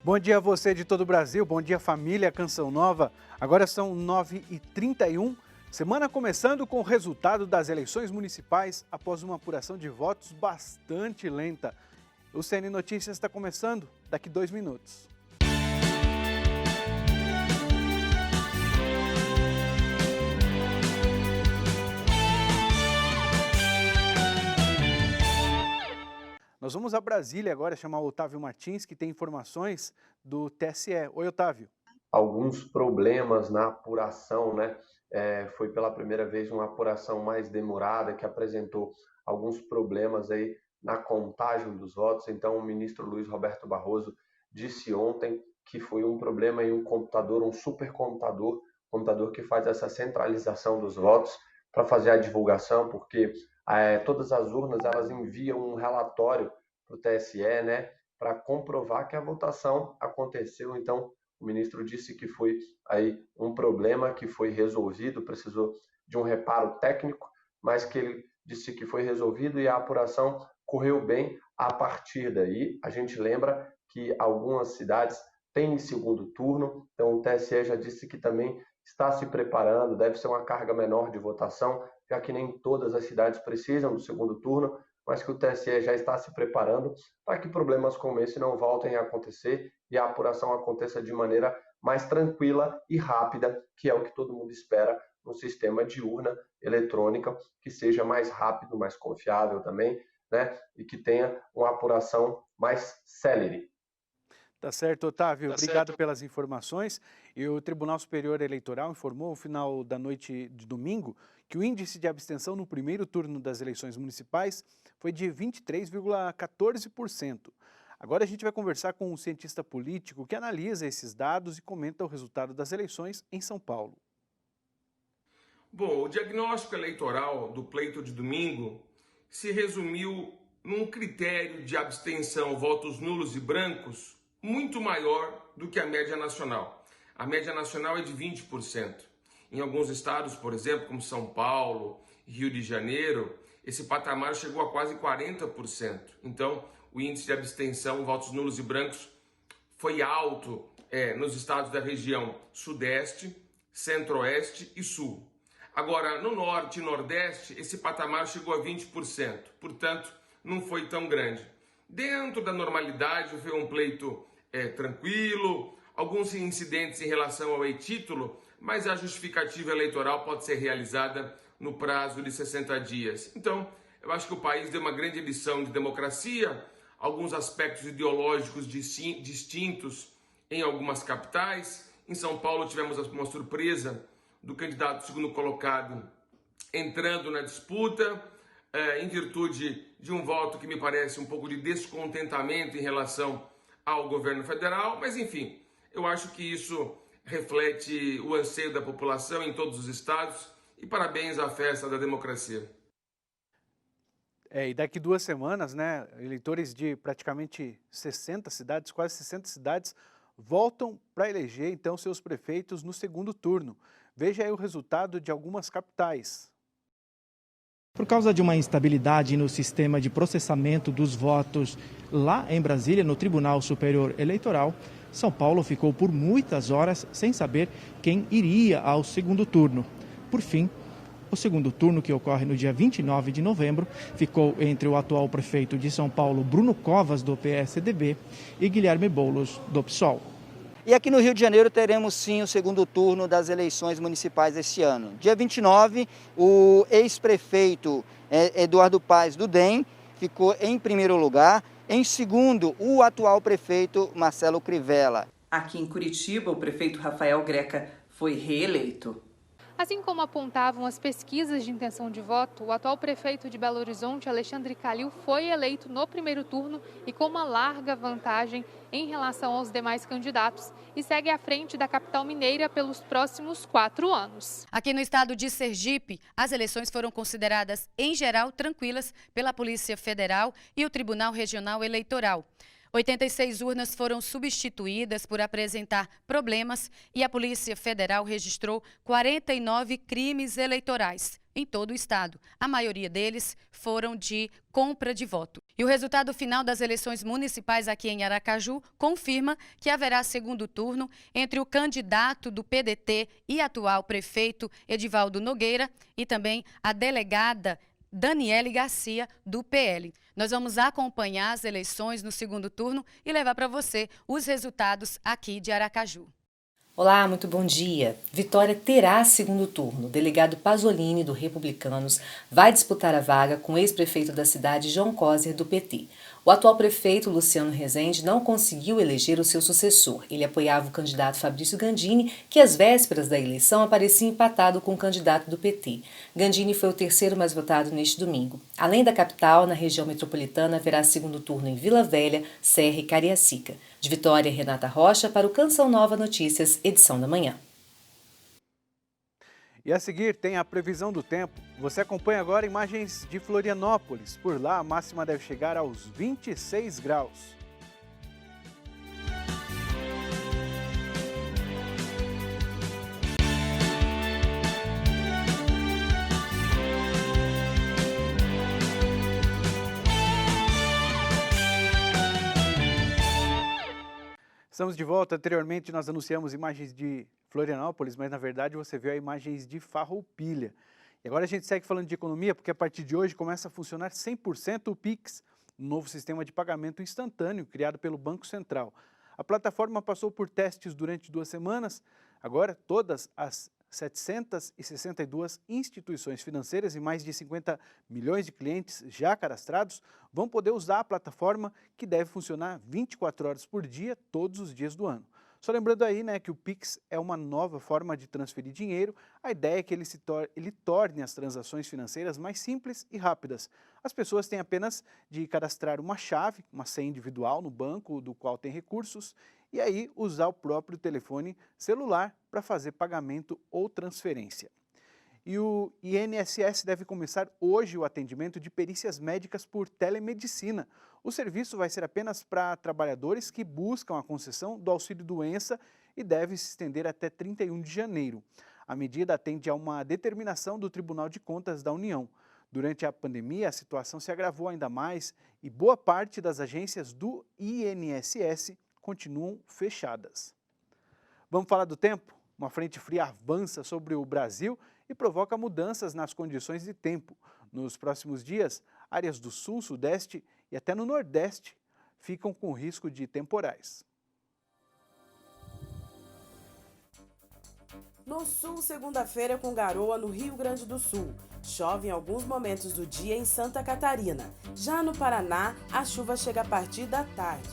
Bom dia a você de todo o Brasil, bom dia família Canção Nova. Agora são 9h31, semana começando com o resultado das eleições municipais após uma apuração de votos bastante lenta. O CN Notícias está começando daqui 2 minutos. Nós vamos a Brasília agora chamar o Otávio Martins, que tem informações do TSE. Oi, Otávio. Alguns problemas na apuração, né? Foi pela primeira vez uma apuração mais demorada, que apresentou alguns problemas aí na contagem dos votos. Então, o ministro Luiz Roberto Barroso disse ontem que foi um problema em um computador, um supercomputador, computador que faz essa centralização dos votos para fazer a divulgação, porque todas as urnas elas enviam um relatório para o TSE, né, para comprovar que a votação aconteceu. Então, o ministro disse que foi aí um problema que foi resolvido, precisou de um reparo técnico, mas que ele disse que foi resolvido e a apuração correu bem. A partir daí, a gente lembra que algumas cidades têm segundo turno, então o TSE já disse que também está se preparando, deve ser uma carga menor de votação, já que nem todas as cidades precisam do segundo turno, mas que o TSE já está se preparando para que problemas como esse não voltem a acontecer e a apuração aconteça de maneira mais tranquila e rápida, que é o que todo mundo espera no sistema de urna eletrônica, que seja mais rápido, mais confiável também, né? E que tenha uma apuração mais célere. Tá certo, Otávio. Obrigado pelas informações. E o Tribunal Superior Eleitoral informou no final da noite de domingo que o índice de abstenção no primeiro turno das eleições municipais foi de 23,14%. Agora a gente vai conversar com um cientista político que analisa esses dados e comenta o resultado das eleições em São Paulo. Bom, o diagnóstico eleitoral do pleito de domingo se resumiu num critério de abstenção, votos nulos e brancos, muito maior do que a média nacional. A média nacional é de 20%. Em alguns estados, por exemplo, como São Paulo, Rio de Janeiro, esse patamar chegou a quase 40%. Então, o índice de abstenção, votos nulos e brancos, foi alto nos estados da região Sudeste, Centro-Oeste e Sul. Agora, no Norte e Nordeste, esse patamar chegou a 20%. Portanto, não foi tão grande. Dentro da normalidade, foi um pleito tranquilo, alguns incidentes em relação ao e-título, mas a justificativa eleitoral pode ser realizada no prazo de 60 dias. Então, eu acho que o país deu uma grande lição de democracia, alguns aspectos ideológicos distintos em algumas capitais. Em São Paulo tivemos uma surpresa do candidato segundo colocado entrando na disputa, em virtude de um voto que me parece um pouco de descontentamento em relação ao governo federal, mas enfim, eu acho que isso reflete o anseio da população em todos os estados e parabéns à festa da democracia. E daqui 2 semanas, né, eleitores de praticamente 60 cidades, quase 60 cidades, voltam para eleger então seus prefeitos no segundo turno. Veja aí o resultado de algumas capitais. Por causa de uma instabilidade no sistema de processamento dos votos lá em Brasília, no Tribunal Superior Eleitoral, São Paulo ficou por muitas horas sem saber quem iria ao segundo turno. Por fim, o segundo turno, que ocorre no dia 29 de novembro, ficou entre o atual prefeito de São Paulo, Bruno Covas, do PSDB, e Guilherme Boulos, do PSOL. E aqui no Rio de Janeiro teremos sim o segundo turno das eleições municipais este ano. Dia 29, o ex-prefeito Eduardo Paes do DEM ficou em primeiro lugar. Em segundo, o atual prefeito Marcelo Crivella. Aqui em Curitiba, o prefeito Rafael Greca foi reeleito. Assim como apontavam as pesquisas de intenção de voto, o atual prefeito de Belo Horizonte, Alexandre Calil, foi eleito no primeiro turno e com uma larga vantagem em relação aos demais candidatos e segue à frente da capital mineira pelos próximos 4 anos. Aqui no estado de Sergipe, as eleições foram consideradas, em geral, tranquilas pela Polícia Federal e o Tribunal Regional Eleitoral. 86 urnas foram substituídas por apresentar problemas e a Polícia Federal registrou 49 crimes eleitorais em todo o estado. A maioria deles foram de compra de voto. E o resultado final das eleições municipais aqui em Aracaju confirma que haverá segundo turno entre o candidato do PDT e atual prefeito Edivaldo Nogueira e também a delegada Daniele Garcia, do PL. Nós vamos acompanhar as eleições no segundo turno e levar para você os resultados aqui de Aracaju. Olá, muito bom dia. Vitória terá segundo turno. O delegado Pasolini, do Republicanos, vai disputar a vaga com o ex-prefeito da cidade, João Coser, do PT. O atual prefeito, Luciano Rezende, não conseguiu eleger o seu sucessor. Ele apoiava o candidato Fabrício Gandini, que às vésperas da eleição aparecia empatado com o candidato do PT. Gandini foi o terceiro mais votado neste domingo. Além da capital, na região metropolitana, haverá segundo turno em Vila Velha, Serra e Cariacica. De Vitória, Renata Rocha, para o Canção Nova Notícias, edição da manhã. E a seguir tem a previsão do tempo. Você acompanha agora imagens de Florianópolis. Por lá, a máxima deve chegar aos 26 graus. Estamos de volta. Anteriormente nós anunciamos imagens de Florianópolis, mas na verdade você viu imagens de Farroupilha. E agora a gente segue falando de economia, porque a partir de hoje começa a funcionar 100% o Pix, um novo sistema de pagamento instantâneo criado pelo Banco Central. A plataforma passou por testes durante 2 semanas. Agora todas as 762 instituições financeiras e mais de 50 milhões de clientes já cadastrados vão poder usar a plataforma, que deve funcionar 24 horas por dia, todos os dias do ano. Só lembrando aí, que o Pix é uma nova forma de transferir dinheiro. A ideia é que ele torne as transações financeiras mais simples e rápidas. As pessoas têm apenas de cadastrar uma chave, uma senha individual no banco do qual tem recursos, e aí usar o próprio telefone celular para fazer pagamento ou transferência. E o INSS deve começar hoje o atendimento de perícias médicas por telemedicina. O serviço vai ser apenas para trabalhadores que buscam a concessão do auxílio-doença e deve se estender até 31 de janeiro. A medida atende a uma determinação do Tribunal de Contas da União. Durante a pandemia, a situação se agravou ainda mais e boa parte das agências do INSS continuam fechadas. Vamos falar do tempo? Uma frente fria avança sobre o Brasil e provoca mudanças nas condições de tempo. Nos próximos dias, áreas do sul, sudeste e até no nordeste ficam com risco de temporais. No sul, segunda-feira com garoa no Rio Grande do Sul. Chove em alguns momentos do dia em Santa Catarina. Já no Paraná, a chuva chega a partir da tarde.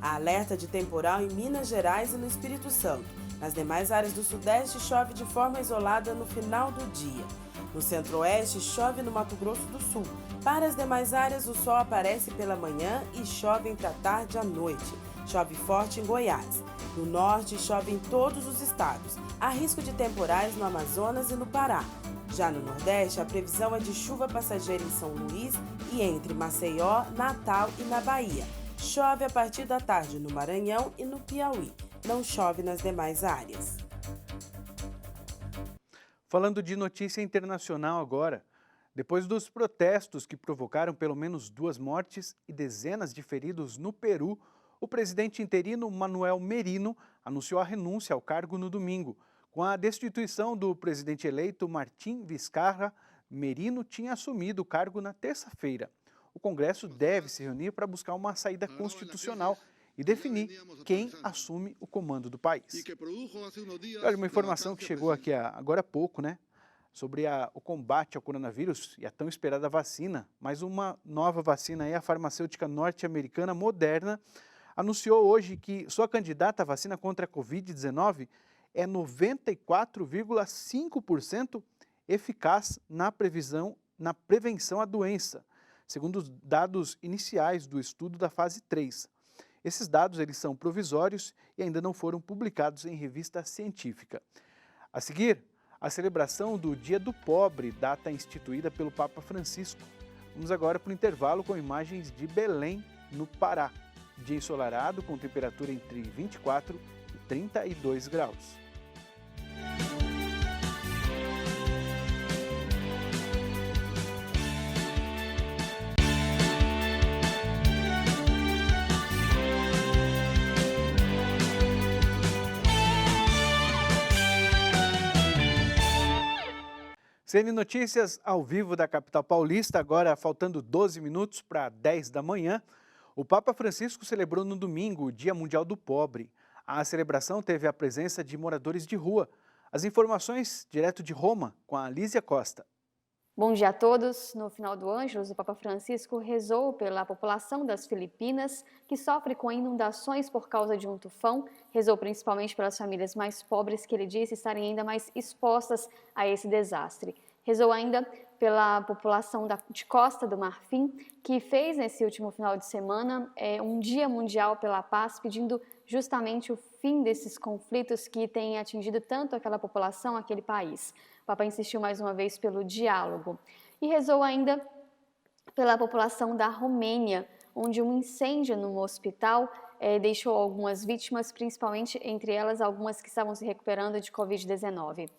Há alerta de temporal em Minas Gerais e no Espírito Santo. Nas demais áreas do Sudeste, chove de forma isolada no final do dia. No Centro-Oeste, chove no Mato Grosso do Sul. Para as demais áreas, o sol aparece pela manhã e chove entre a tarde e a noite. Chove forte em Goiás. No Norte, chove em todos os estados. Há risco de temporais no Amazonas e no Pará. Já no Nordeste, a previsão é de chuva passageira em São Luís e entre Maceió, Natal e na Bahia. Chove a partir da tarde no Maranhão e no Piauí. Não chove nas demais áreas. Falando de notícia internacional agora, depois dos protestos que provocaram pelo menos 2 mortes e dezenas de feridos no Peru, o presidente interino Manuel Merino anunciou a renúncia ao cargo no domingo. Com a destituição do presidente eleito Martín Vizcarra, Merino tinha assumido o cargo na terça-feira. O Congresso deve se reunir para buscar uma saída constitucional e definir quem assume o comando do país. Olha, uma informação que chegou aqui agora há pouco, sobre o combate ao coronavírus e a tão esperada vacina. Mas uma nova vacina, a farmacêutica norte-americana Moderna, anunciou hoje que sua candidata à vacina contra a Covid-19 é 94,5% eficaz na prevenção à doença, segundo os dados iniciais do estudo da fase 3. Esses dados eles são provisórios e ainda não foram publicados em revista científica. A seguir, a celebração do Dia do Pobre, data instituída pelo Papa Francisco. Vamos agora para o intervalo com imagens de Belém, no Pará. dia ensolarado com temperatura entre 24 e 32 graus. CN Notícias ao vivo da capital paulista, agora faltando 12 minutos para 10 da manhã. O Papa Francisco celebrou no domingo o Dia Mundial do Pobre. A celebração teve a presença de moradores de rua. As informações direto de Roma, com a Lísia Costa. Bom dia a todos. No final do Ângelus, o Papa Francisco rezou pela população das Filipinas, que sofre com inundações por causa de um tufão. Rezou principalmente pelas famílias mais pobres, que ele disse estarem ainda mais expostas a esse desastre. Rezou ainda pela população de Costa do Marfim, que fez nesse último final de semana um Dia Mundial pela Paz, pedindo justamente o fim desses conflitos que têm atingido tanto aquela população, aquele país. O Papa insistiu mais uma vez pelo diálogo e rezou ainda pela população da Romênia, onde um incêndio num hospital deixou algumas vítimas, principalmente entre elas algumas que estavam se recuperando de Covid-19.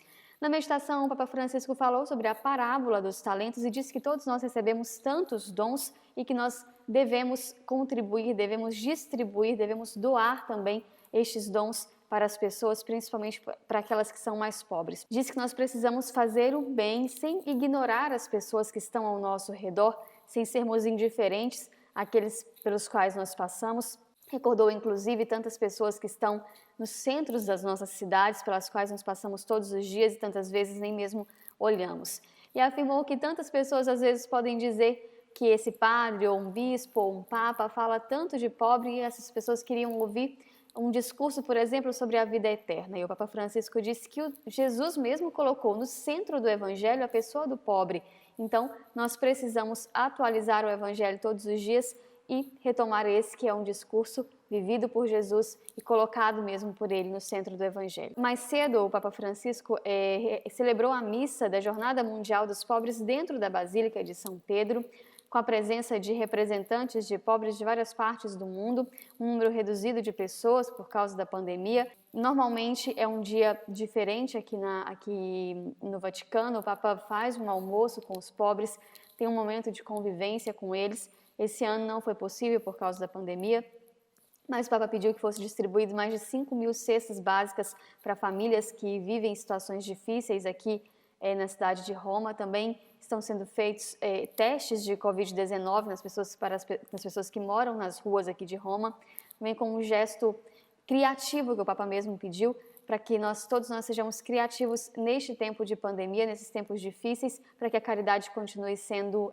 Na meditação, o Papa Francisco falou sobre a parábola dos talentos e disse que todos nós recebemos tantos dons e que nós devemos contribuir, devemos distribuir, devemos doar também estes dons para as pessoas, principalmente para aquelas que são mais pobres. Diz que nós precisamos fazer o bem sem ignorar as pessoas que estão ao nosso redor, sem sermos indiferentes àqueles pelos quais nós passamos. Recordou, inclusive, tantas pessoas que estão nos centros das nossas cidades, pelas quais nós passamos todos os dias e tantas vezes nem mesmo olhamos. E afirmou que tantas pessoas às vezes podem dizer que esse padre ou um bispo ou um papa fala tanto de pobre e essas pessoas queriam ouvir um discurso, por exemplo, sobre a vida eterna. E o Papa Francisco disse que Jesus mesmo colocou no centro do Evangelho a pessoa do pobre. Então, nós precisamos atualizar o Evangelho todos os dias e retomar esse que é um discurso vivido por Jesus e colocado mesmo por ele no centro do Evangelho. Mais cedo, o Papa Francisco celebrou a missa da Jornada Mundial dos Pobres dentro da Basílica de São Pedro, com a presença de representantes de pobres de várias partes do mundo, um número reduzido de pessoas por causa da pandemia. Normalmente é um dia diferente aqui no Vaticano, o Papa faz um almoço com os pobres, tem um momento de convivência com eles. Esse ano não foi possível por causa da pandemia, mas o Papa pediu que fosse distribuído mais de 5.000 cestas básicas para famílias que vivem em situações difíceis aqui na cidade de Roma. Também estão sendo feitos testes de Covid-19 nas pessoas que moram nas ruas aqui de Roma, também com um gesto criativo que o Papa mesmo pediu, para que todos nós sejamos criativos neste tempo de pandemia, nesses tempos difíceis, para que a caridade continue sendo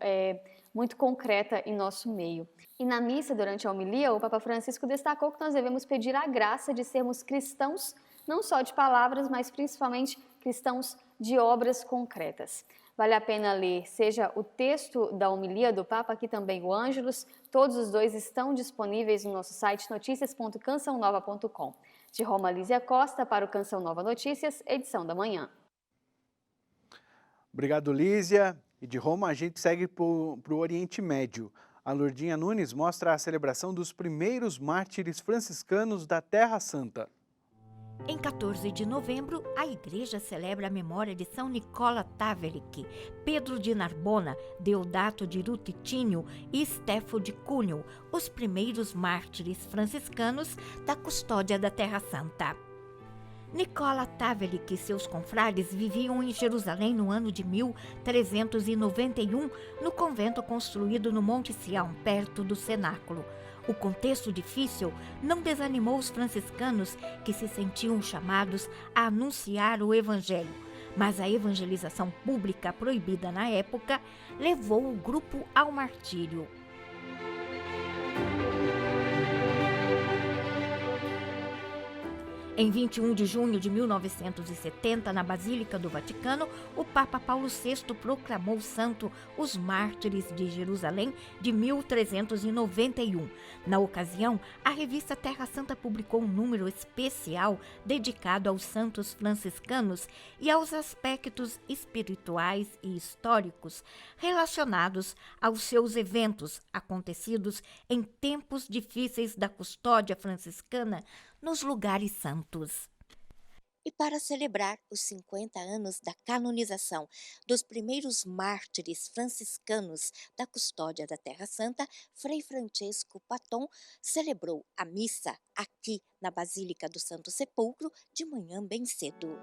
muito concreta em nosso meio. E na missa, durante a homilia, o Papa Francisco destacou que nós devemos pedir a graça de sermos cristãos, não só de palavras, mas principalmente cristãos de obras concretas. Vale a pena ler, seja o texto da homilia do Papa, aqui também o Ângelus, todos os dois estão disponíveis no nosso site noticias.cançãonova.com. De Roma, Lísia Costa, para o Canção Nova Notícias, edição da manhã. Obrigado, Lísia. E de Roma a gente segue para o Oriente Médio. A Lourdinha Nunes mostra a celebração dos primeiros mártires franciscanos da Terra Santa. Em 14 de novembro, a igreja celebra a memória de São Nicola Tavelic, Pedro de Narbona, Deodato de Rutitinio e Stefano de Cuneo, os primeiros mártires franciscanos da custódia da Terra Santa. Nicola Tavelic e seus confrades viviam em Jerusalém no ano de 1391, no convento construído no Monte Sião, perto do cenáculo. O contexto difícil não desanimou os franciscanos, que se sentiam chamados a anunciar o Evangelho, mas a evangelização pública proibida na época levou o grupo ao martírio. Em 21 de junho de 1970, na Basílica do Vaticano, o Papa Paulo VI proclamou santo os mártires de Jerusalém de 1391. Na ocasião, a revista Terra Santa publicou um número especial dedicado aos santos franciscanos e aos aspectos espirituais e históricos relacionados aos seus eventos acontecidos em tempos difíceis da custódia franciscana nos lugares santos. E para celebrar os 50 anos da canonização dos primeiros mártires franciscanos da custódia da Terra Santa, Frei Francesco Patton celebrou a missa aqui na Basílica do Santo Sepulcro de manhã bem cedo.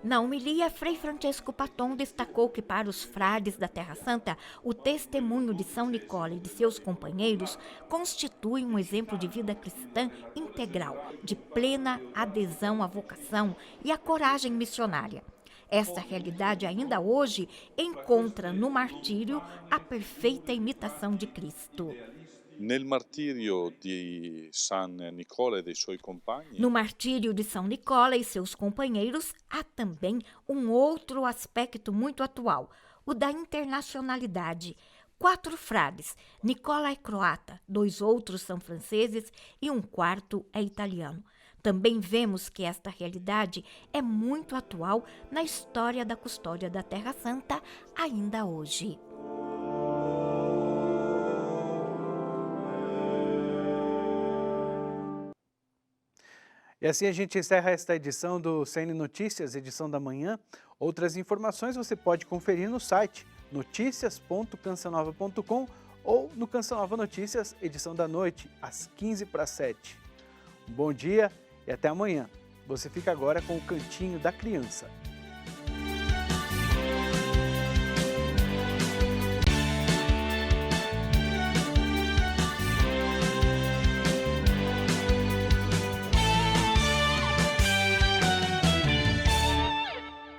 Na homilia, Frei Francesco Patton destacou que para os frades da Terra Santa, o testemunho de São Nicola e de seus companheiros constitui um exemplo de vida cristã integral, de plena adesão à vocação e à coragem missionária. Esta realidade ainda hoje encontra no martírio a perfeita imitação de Cristo. No martírio de São Nicola e seus companheiros. No martírio de São Nicola e seus companheiros, há também um outro aspecto muito atual, o da internacionalidade. 4 frades, Nicola é croata, 2 outros são franceses e um quarto é italiano. Também vemos que esta realidade é muito atual na história da custódia da Terra Santa ainda hoje. E assim a gente encerra esta edição do CN Notícias, edição da manhã. Outras informações você pode conferir no site noticias.cancionova.com ou no Canção Nova Notícias, edição da noite, às 6:45. Um bom dia e até amanhã. Você fica agora com o Cantinho da Criança.